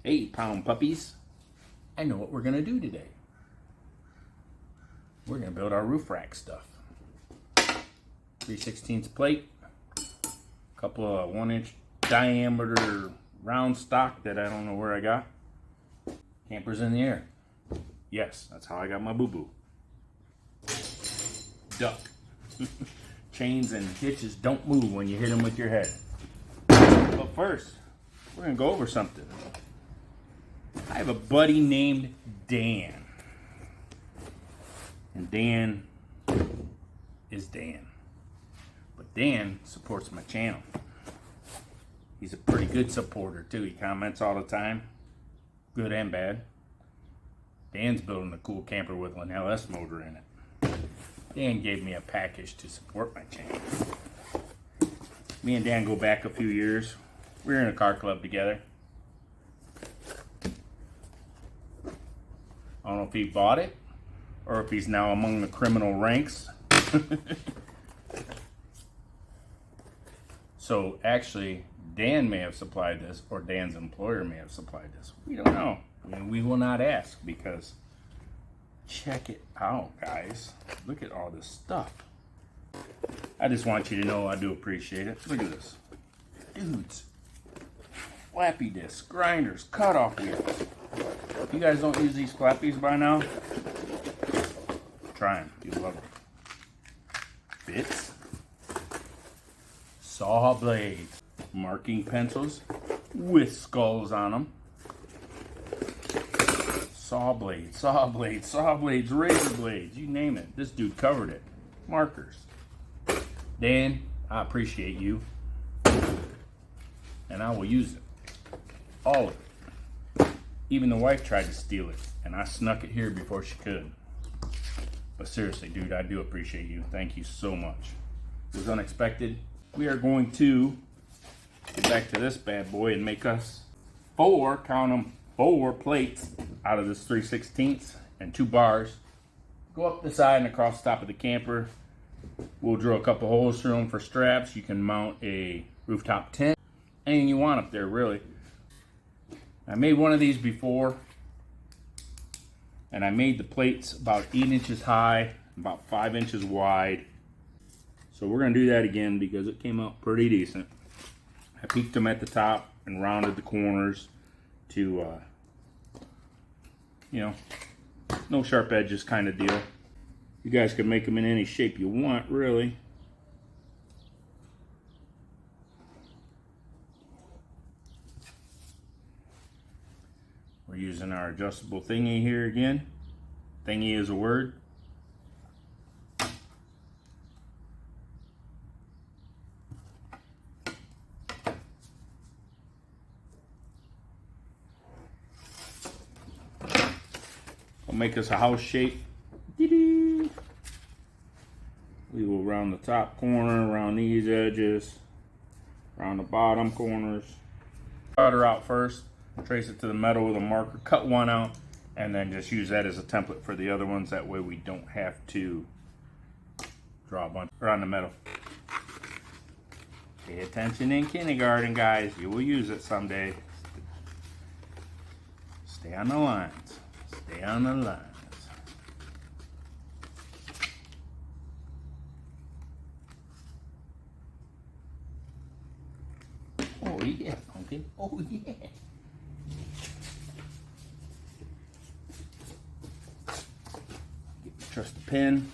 Hey, pound puppies. I know what we're going to do today. We're going to build our roof rack stuff. 3/16 plate. A couple of 1-inch diameter round stock that I don't know where I got. Campers in the air. Yes, that's how I got my boo-boo. Duck. Chains and hitches don't move when you hit them with your head. But first, we're going to go over something. I have a buddy named Dan. And Dan is Dan. But Dan supports my channel. He's a pretty good supporter too. He comments all the time. Good and bad. Dan's building a cool camper with an LS motor in it. Dan gave me a package to support my channel. Me and Dan go back a few years. We were in a car club together. I don't know if he bought it or if he's now among the criminal ranks. So actually, Dan may have supplied this, or Dan's employer may have supplied this. We don't know. I mean, we will not ask, because check it out, guys. Look at all this stuff. I just want you to know I do appreciate it. Look at this. Dudes. Flappy discs, grinders, cutoff wheels. If you guys don't use these flappies by now, try them. You love them. Bits. Saw blades. Marking pencils with skulls on them. Saw blades, saw blades, saw blades, razor blades, you name it. This dude covered it. Markers. Dan, I appreciate you. And I will use it. All of it. Even the wife tried to steal it, and I snuck it here before she could. But seriously, dude, I do appreciate you. Thank you so much. It was unexpected. We are going to get back to this bad boy and make us 4, count them, 4 plates out of this 3/16 and 2 bars. Go up the side and across the top of the camper. We'll drill a couple holes through them for straps. You can mount a rooftop tent. Anything you want up there, really. I made one of these before, and I made the plates about 8 inches high, about 5 inches wide. So we're going to do that again because it came out pretty decent. I peaked them at the top and rounded the corners to, you know, no sharp edges kind of deal. You guys can make them in any shape you want, really. We're using our adjustable thingy here again. Thingy is a word. We'll make us a house shape. We will round the top corner, around these edges, around the bottom corners. Cut her out first. Trace it to the metal with a marker, cut one out, and then just use that as a template for the other ones. That way we don't have to draw a bunch around the metal. Pay attention in kindergarten, guys. You will use it someday. Stay on the lines. Stay on the lines. Oh yeah, pumpkin. Oh yeah. Trust the pin.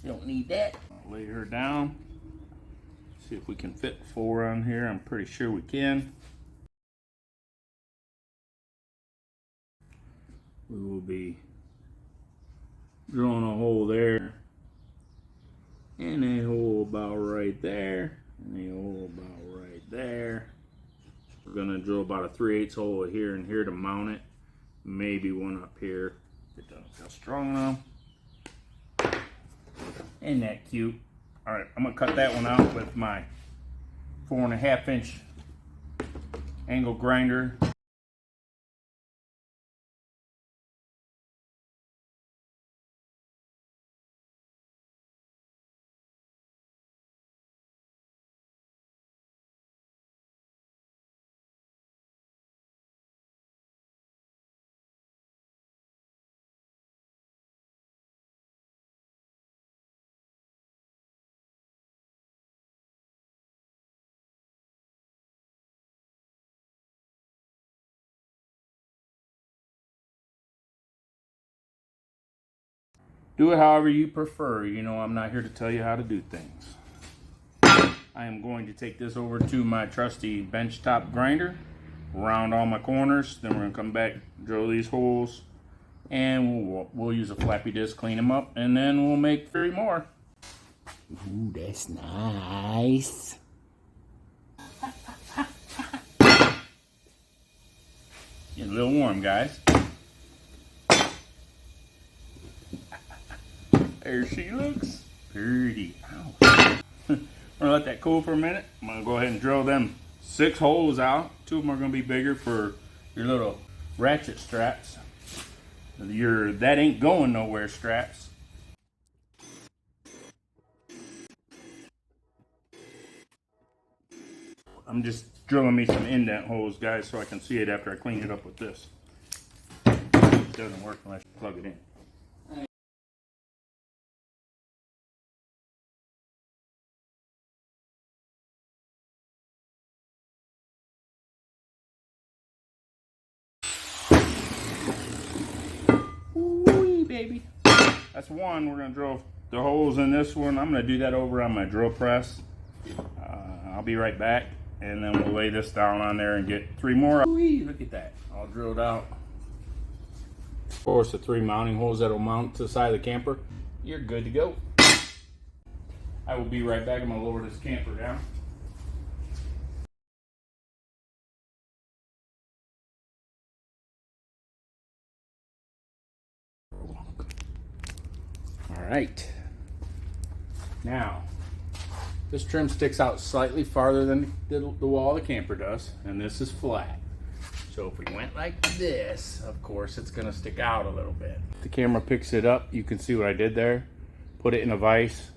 You don't need that. I'll lay her down. See if we can fit 4 on here. I'm pretty sure we can. We will be drilling a hole there, and a hole about right there, and a hole about right there. We're gonna drill about a 3/8 hole here and here to mount it. Maybe one up here. It doesn't feel strong enough. Isn't that cute? All right, I'm gonna cut that one out with my 4.5-inch angle grinder. Do it however you prefer. You know, I'm not here to tell you how to do things. I am going to take this over to my trusty benchtop grinder, round all my corners, then we're going to come back, drill these holes, and we'll use a flappy disc, clean them up, and then we'll make 3 more. Ooh, that's nice. Getting a little warm, guys. There she looks. Pretty. Ow. I'm gonna let that cool for a minute. I'm gonna go ahead and drill them 6 holes out. 2 of them are gonna be bigger for your little ratchet straps. Your that ain't going nowhere straps. I'm just drilling me some indent holes, guys, so I can see it after I clean it up with this. It doesn't work unless you plug it in. Ooh, baby. That's one. We're going to drill the holes in this one. I'm going to do that over on my drill press. I'll be right back, and then we'll lay this down on there and get 3 more. Ooh, look at that. All drilled out. Of course, the 3 mounting holes that will mount to the side of the camper. You're good to go. I will be right back. I'm going to lower this camper down. All right. Now, this trim sticks out slightly farther than the wall of the camper does, and this is flat. So if we went like this, of course, it's going to stick out a little bit. The camera picks it up. You can see what I did there. Put it in a vise,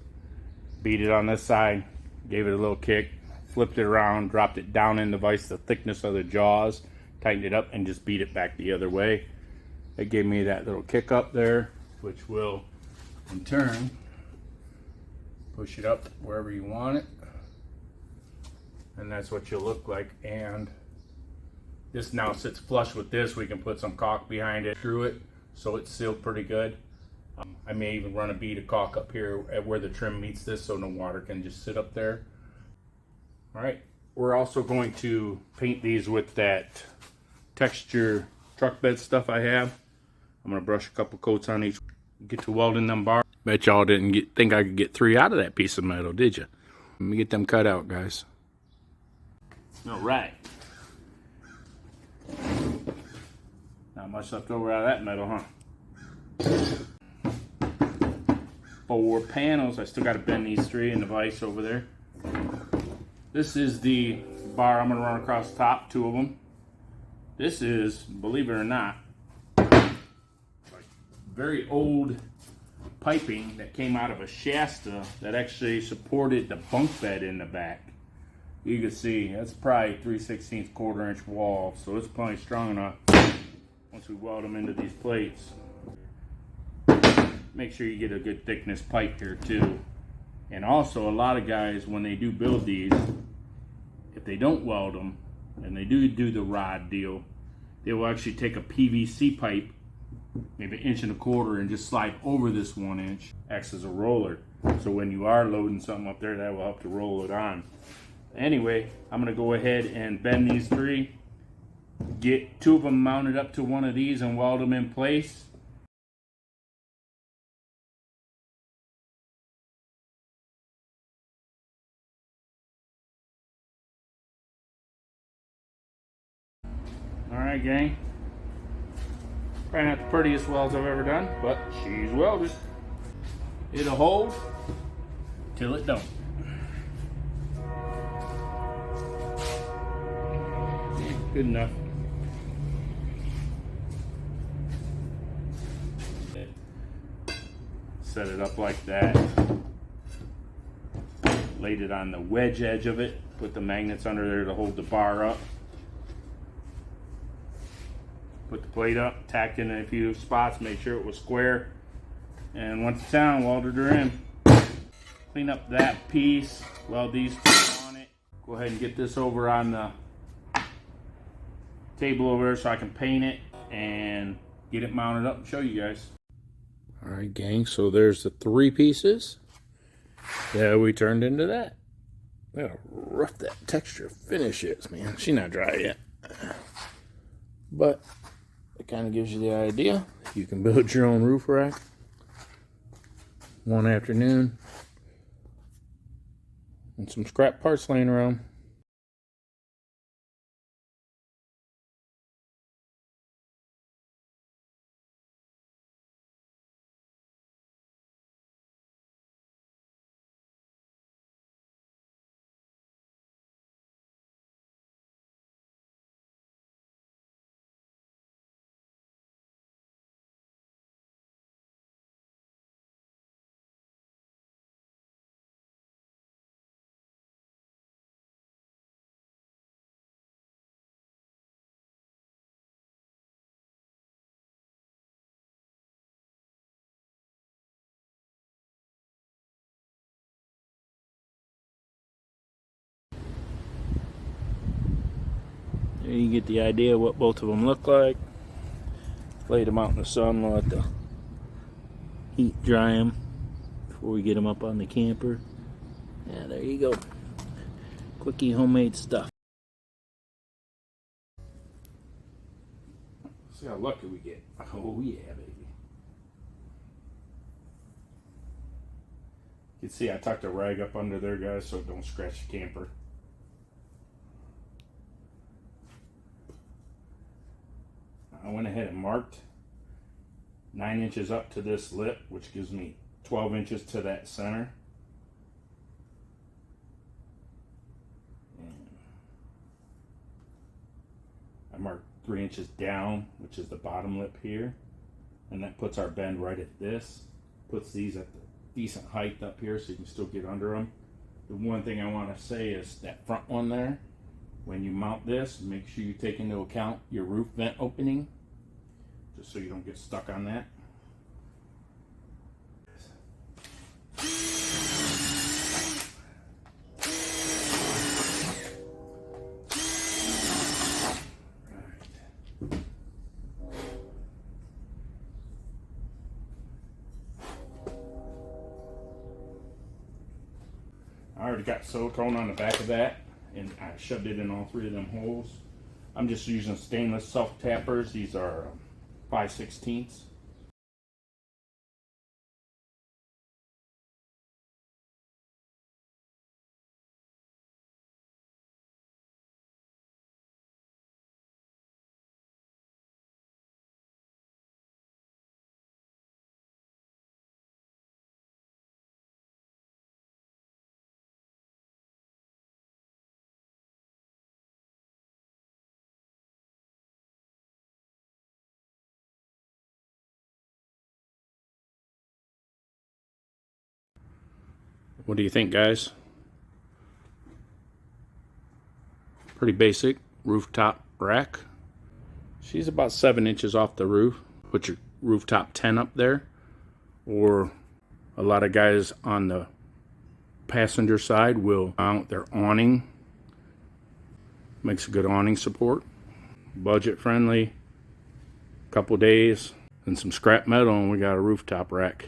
beat it on this side, gave it a little kick, flipped it around, dropped it down in the vise, the thickness of the jaws, tightened it up, and just beat it back the other way. It gave me that little kick up there, which will, in turn, push it up wherever you want it. And that's what you'll look like. And this now sits flush with this. We can put some caulk behind it, screw it, so it's sealed pretty good. I may even run a bead of caulk up here at where the trim meets this so no water can just sit up there. All right, we're also going to paint these with that texture truck bed stuff I have. I'm gonna brush a couple coats on each. Get to welding them bars. Bet y'all didn't think I could get 3 out of that piece of metal, did you? Let me get them cut out, guys. All right. Not much left over out of that metal, huh? 4 panels. I still got to bend these 3 in the vise over there. This is the bar I'm going to run across the top, 2 of them. This is, believe it or not, very old piping that came out of a Shasta that actually supported the bunk bed in the back. You can see that's probably 3/16 1/4 inch wall, so it's plenty strong enough once we weld them into these plates. Make sure you get a good thickness pipe here too. And also, a lot of guys, when they do build these, if they don't weld them and they do the rod deal, they will actually take a PVC pipe, maybe 1 1/4 inch, and just slide over this 1 inch, acts as a roller. So when you are loading something up there, that will help to roll it on. Anyway, I'm gonna go ahead and bend these 3, get 2 of them mounted up to one of these and weld them in place. All right, gang. Probably not the prettiest welds I've ever done, but she's welded. It'll hold till it don't. Good enough. Set it up like that. Laid it on the wedge edge of it. Put the magnets under there to hold the bar up. Put the plate up, tacked in a few spots, made sure it was square. And once it's down, welded her in. Clean up that piece, weld these 2 on it. Go ahead and get this over on the table over there so I can paint it and get it mounted up and show you guys. Alright, gang, so there's the 3 pieces that we turned into that. Look how rough that texture finish is, man. She's not dry yet. But it kind of gives you the idea. You can build your own roof rack one afternoon and some scrap parts laying around. There you get the idea of what both of them look like. Laid them out in the sun, we'll let the heat dry them before we get them up on the camper. Yeah, there you go. Quickie homemade stuff. See how lucky we get. Oh yeah, baby. You can see I tucked a rag up under there, guys, so it don't scratch the camper. I went ahead and marked 9 inches up to this lip, which gives me 12 inches to that center. And I marked 3 inches down, which is the bottom lip here. And that puts our bend right at this. Puts these at the decent height up here so you can still get under them. The one thing I want to say is that front one there, when you mount this, make sure you take into account your roof vent opening, just so you don't get stuck on that. I already got silicone on the back of that, and I shoved it in all 3 of them holes. I'm just using stainless self tappers. These are 5/16. What do you think, guys? Pretty basic rooftop rack. She's about 7 inches off the roof. Put your rooftop tent up there, or a lot of guys on the passenger side will mount their awning. Makes a good awning support. Budget friendly. Couple days and some scrap metal, and we got a rooftop rack.